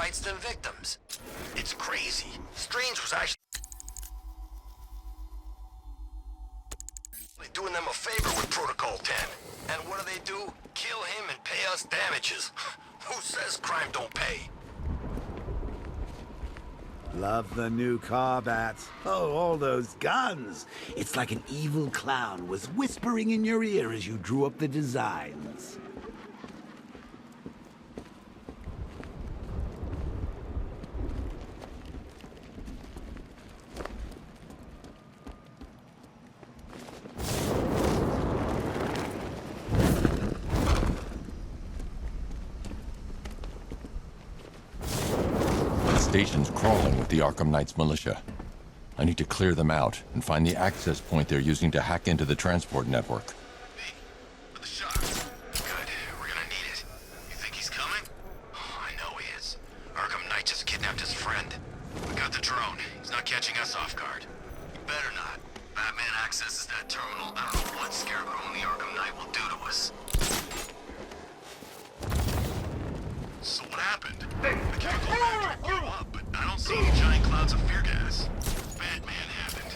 rights than victims. It's crazy. Strange was actually doing them a favor with Protocol 10. And what do? Kill him and pay us damages. Who says crime don't pay? Love the new car, Bats. Oh, all those guns. It's like an evil clown was whispering in your ear as you drew up the designs. The station's crawling with the Arkham Knight's militia. I need to clear them out and find the access point they're using to hack into the transport network. Me? For the shots. Good. We're gonna need it. You think he's coming? Oh, I know he is. Arkham Knight just kidnapped his friend. We got the drone. He's not catching us off guard. He better not. Batman accesses that terminal. I don't know what Scarecrow and the Arkham Knight will do to us. So what happened? The chemical reactor blew up, but I don't see any giant clouds of fear gas. Batman happened.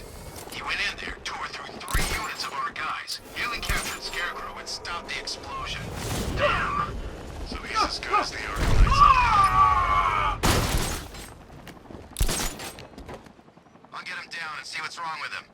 He went in there, tore through 3 units of our guys, nearly captured Scarecrow and stopped the explosion. Damn! So he's as good as the Arkham Knight. I'll get him down and see what's wrong with him.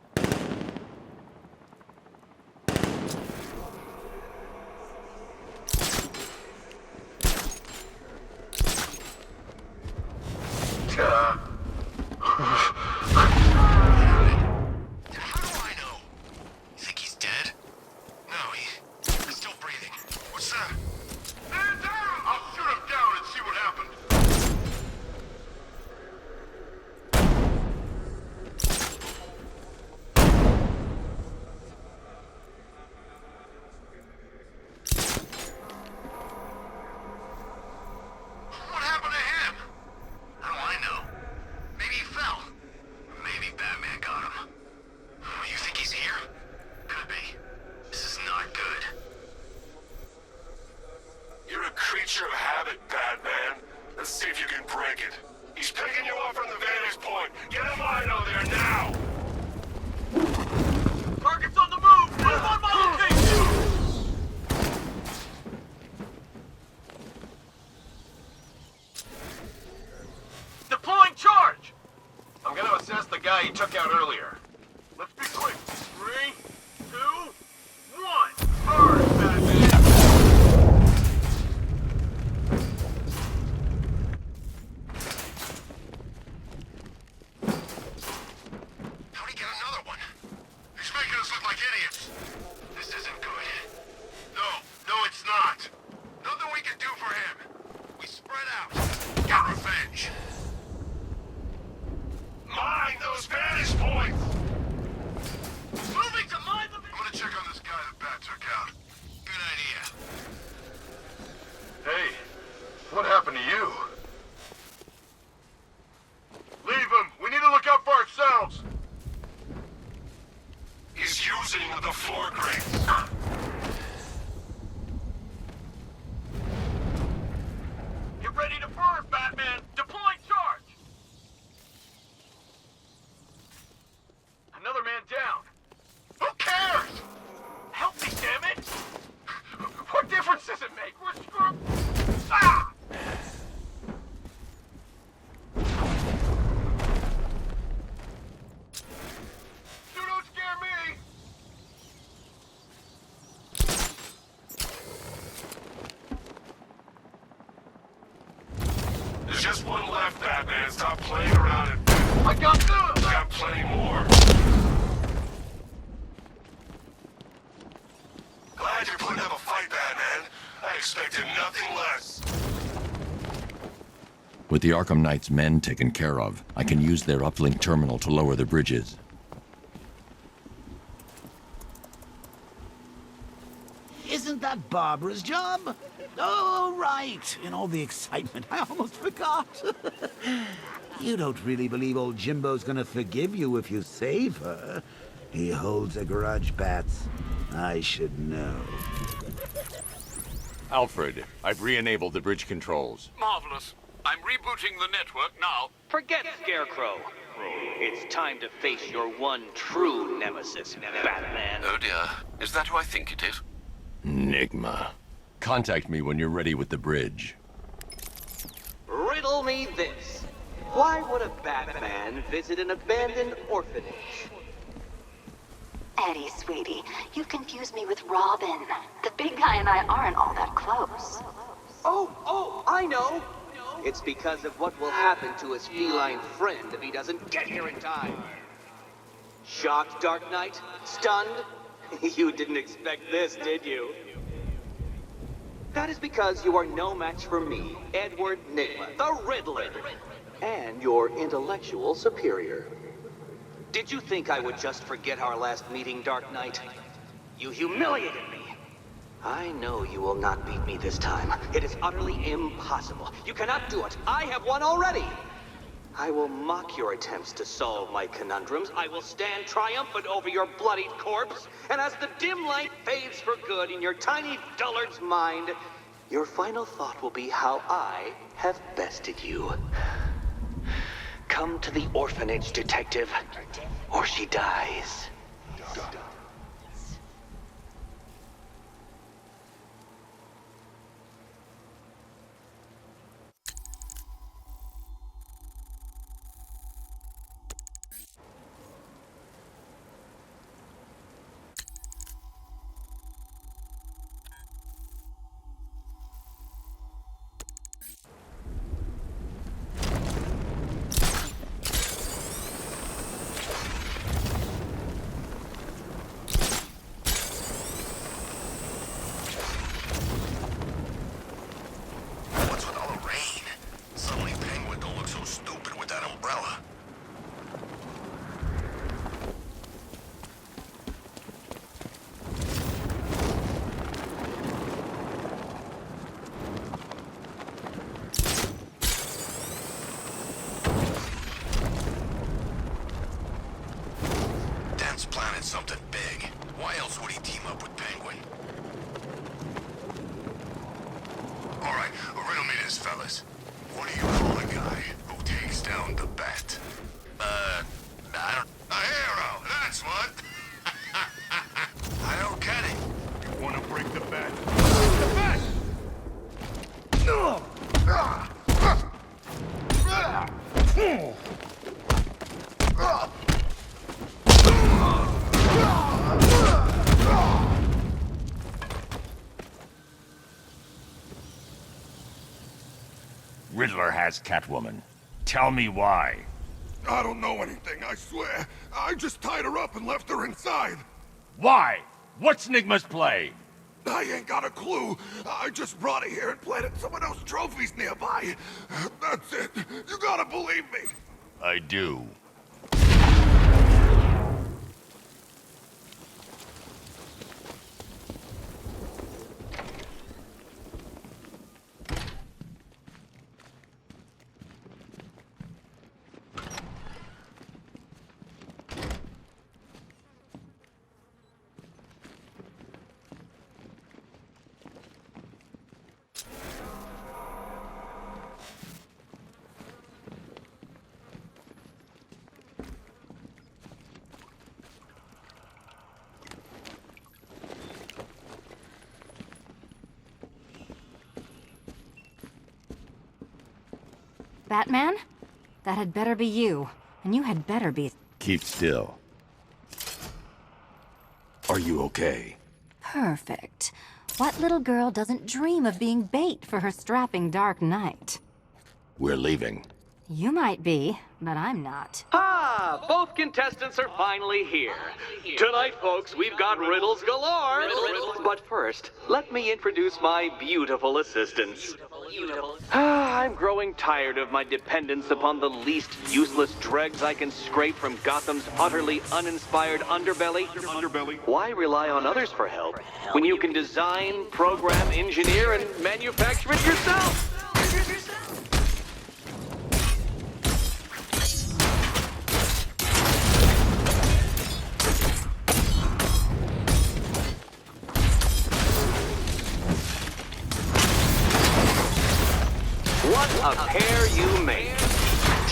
Creature of habit, Batman. Let's see if you can break it. He's picking you off from the vantage point. Get a Mino there now! Target's on the move! Move on my location! Deploying charge! I'm gonna assess the guy he took out earlier. Let's be quick. 3, 2, 1. Burn, Batman! What happened to you? Leave him! We need to look out for ourselves! He's using the floor crates. Get ready to burn, Batman! Deploying charge! Another man down. Who cares? Help me, damn it! What difference does it make? We're screwed! Ah! There's just one left, Batman. Stop playing around and... I got this! Got plenty more. Glad you're putting up a fight, Batman. I expected nothing less. With the Arkham Knight's men taken care of, I can use their uplink terminal to lower the bridges. Isn't that Barbara's job? Oh, right. In all the excitement, I almost forgot. You don't really believe old Jimbo's gonna forgive you if you save her. He holds a grudge, Bats. I should know. Alfred, I've re-enabled the bridge controls. Marvelous. I'm rebooting the network now. Forget Scarecrow. It's time to face your one true nemesis, Batman. Oh dear. Is that who I think it is? Enigma. Contact me when you're ready with the bridge. Riddle me this. Why would a Batman visit an abandoned orphanage? Eddie, sweetie, you've confused me with Robin. The big guy and I aren't all that close. Oh, I know. It's because of what will happen to his feline friend if he doesn't get here in time. Shocked, Dark Knight? Stunned? You didn't expect this, did you? That is because you are no match for me, Edward Nygma, the Riddler, and your intellectual superior. Did you think I would just forget our last meeting, Dark Knight? You humiliated me. I know you will not beat me this time. It is utterly impossible. You cannot do it. I have won already. I will mock your attempts to solve my conundrums. I will stand triumphant over your bloodied corpse. And as the dim light fades for good in your tiny dullard's mind, your final thought will be how I have bested you. Come to the orphanage, detective, or she dies. What's with all the rain? Suddenly Penguin don't look so stupid with that umbrella. Dent's planning something big. Why else would he team up with Penguin? All right, riddle me this, fellas. What do you call a guy who takes down the bat? I don't... A hero, that's what! I don't get it. You wanna break the bat? Riddler has Catwoman. Tell me why. I don't know anything, I swear. I just tied her up and left her inside. Why? What's Nygma's play? I ain't got a clue. I just brought her here and planted someone else's trophies nearby. That's it. You gotta believe me. I do. Batman? That had better be you. And you had better be... Keep still. Are you okay? perfect. What little girl doesn't dream of being bait for her strapping Dark Knight? We're leaving. You might be, but I'm not. Ah, both contestants are finally here. Tonight, folks, we've got riddles galore. But first, let me introduce my beautiful assistants. I'm growing tired of my dependence upon the least useless dregs I can scrape from Gotham's utterly uninspired underbelly. Why rely on others for help when you can design, program, engineer, and manufacture it yourself? What a pair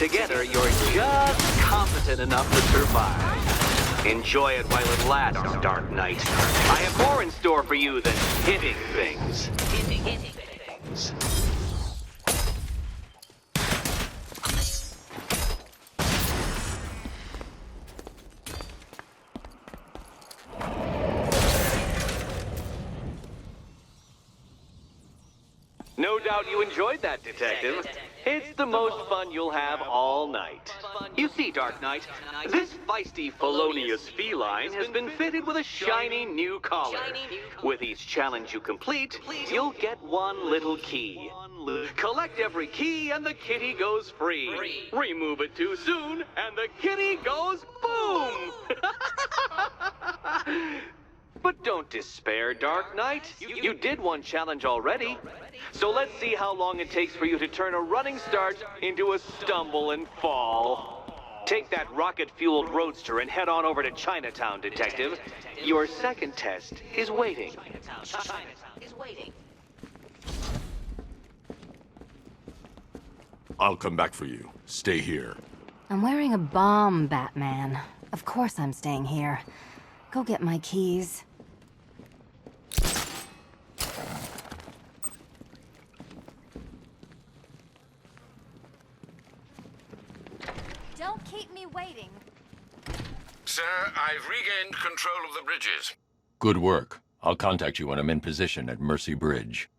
Together, you're just competent enough to survive. Enjoy it while it lasts, Dark Knight. I have more in store for you than hitting things. Hitting things. No doubt you enjoyed that, Detective. It's the most fun you'll have all night. You see, Dark Knight, this feisty, felonious feline has been fitted with a shiny new collar. With each challenge you complete, you'll get one little key. Collect every key and the kitty goes free. Remove it too soon and the kitty goes boom! But don't despair, Dark Knight. You did one challenge already. So let's see how long it takes for you to turn a running start into a stumble and fall. Take that rocket-fueled roadster and head on over to Chinatown, Detective. Your second test is waiting. I'll come back for you. Stay here. I'm wearing a bomb, Batman. Of course I'm staying here. Go get my keys. Don't keep me waiting. Sir, I've regained control of the bridges. Good work. I'll contact you when I'm in position at Mercy Bridge.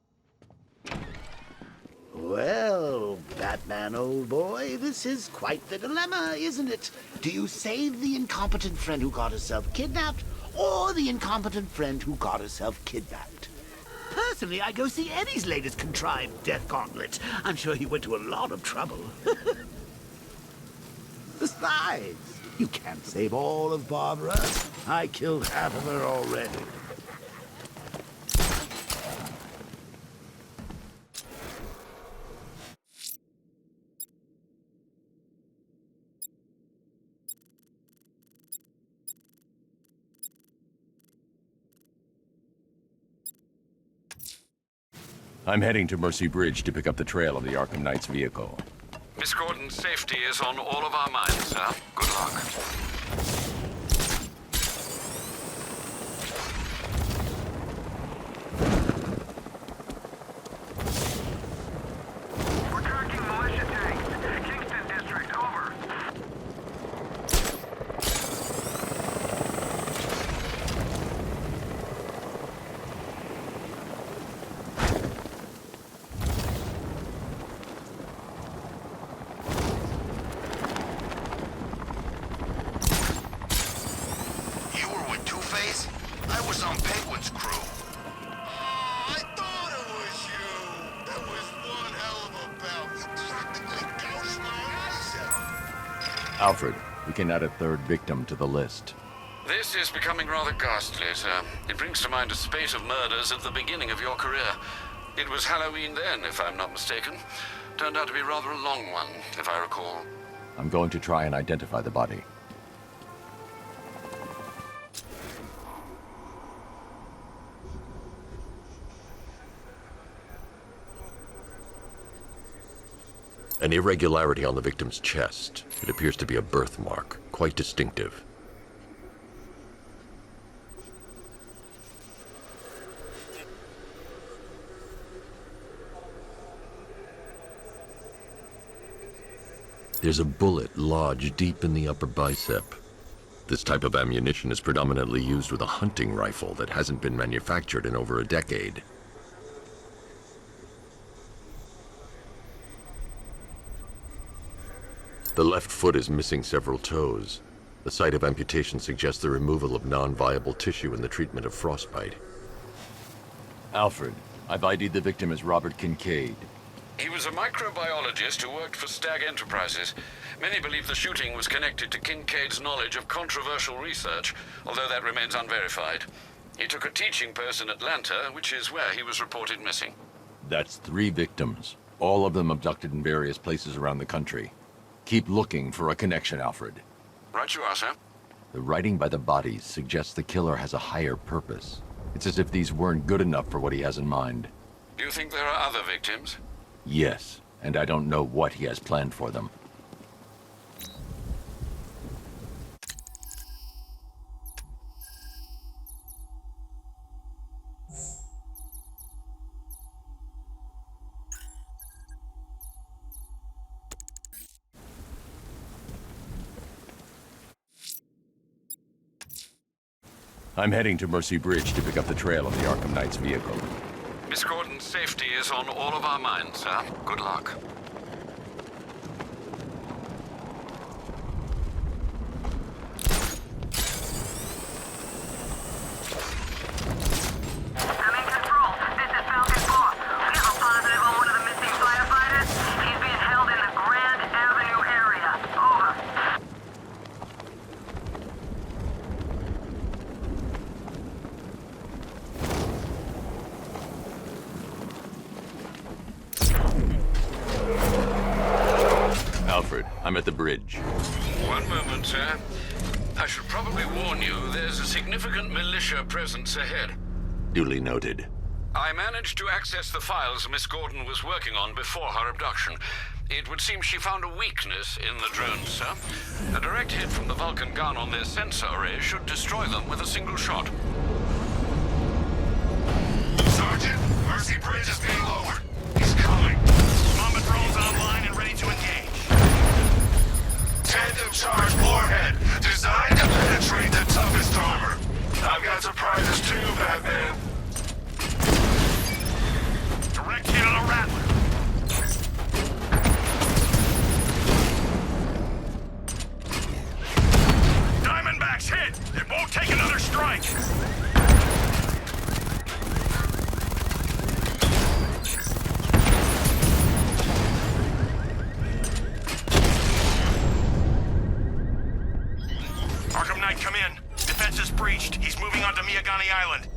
Well, Batman, old boy, this is quite the dilemma, isn't it? Do you save the incompetent friend who got herself kidnapped, or the incompetent friend who got herself kidnapped? Personally, I go see Eddie's latest contrived death gauntlet. I'm sure he went to a lot of trouble. Besides, you can't save all of Barbara. I killed half of her already. I'm heading to Mercy Bridge to pick up the trail of the Arkham Knight's vehicle. Miss Gordon's safety is on all of our minds, sir. Good luck. We're tracking militia tanks. Kingston District, over. You were with Two-Face? I was on Penguin's crew. I thought it was you. That was one hell of a bout. You practically gouged my eyes out. Alfred, we can add a third victim to the list. This is becoming rather ghastly, sir. It brings to mind a spate of murders at the beginning of your career. It was Halloween then, if I'm not mistaken. Turned out to be rather a long one, if I recall. I'm going to try and identify the body. An irregularity on the victim's chest. It appears to be a birthmark, quite distinctive. There's a bullet lodged deep in the upper bicep. This type of ammunition is predominantly used with a hunting rifle that hasn't been manufactured in over a decade. The left foot is missing several toes. The site of amputation suggests the removal of non-viable tissue in the treatment of frostbite. Alfred, I've ID'd the victim as Robert Kincaid. He was a microbiologist who worked for Stag Enterprises. Many believe the shooting was connected to Kincaid's knowledge of controversial research, although that remains unverified. He took a teaching post in Atlanta, which is where he was reported missing. That's 3 victims, all of them abducted in various places around the country. Keep looking for a connection, Alfred. Right you are, sir. The writing by the bodies suggests the killer has a higher purpose. It's as if these weren't good enough for what he has in mind. Do you think there are other victims? Yes, and I don't know what he has planned for them. I'm heading to Mercy Bridge to pick up the trail of the Arkham Knight's vehicle. Miss Gordon's safety is on all of our minds, sir. Good luck. Alfred, I'm at the bridge. One moment, sir. I should probably warn you, there's a significant militia presence ahead. Duly noted. I managed to access the files Miss Gordon was working on before her abduction. It would seem she found a weakness in the drones, sir. A direct hit from the Vulcan gun on their sensor array should destroy them with a single shot. Sergeant, Mercy Bridge is being lowered. He's coming. Bomber drones online and ready to engage. Tandem charge warhead, designed to penetrate the toughest armor. I've got surprises too, Batman. Direct hit on a Rattler. Diamondback's hit. It won't take another strike. Arkham Knight, come in. Defense is breached. He's moving onto Miyagani Island.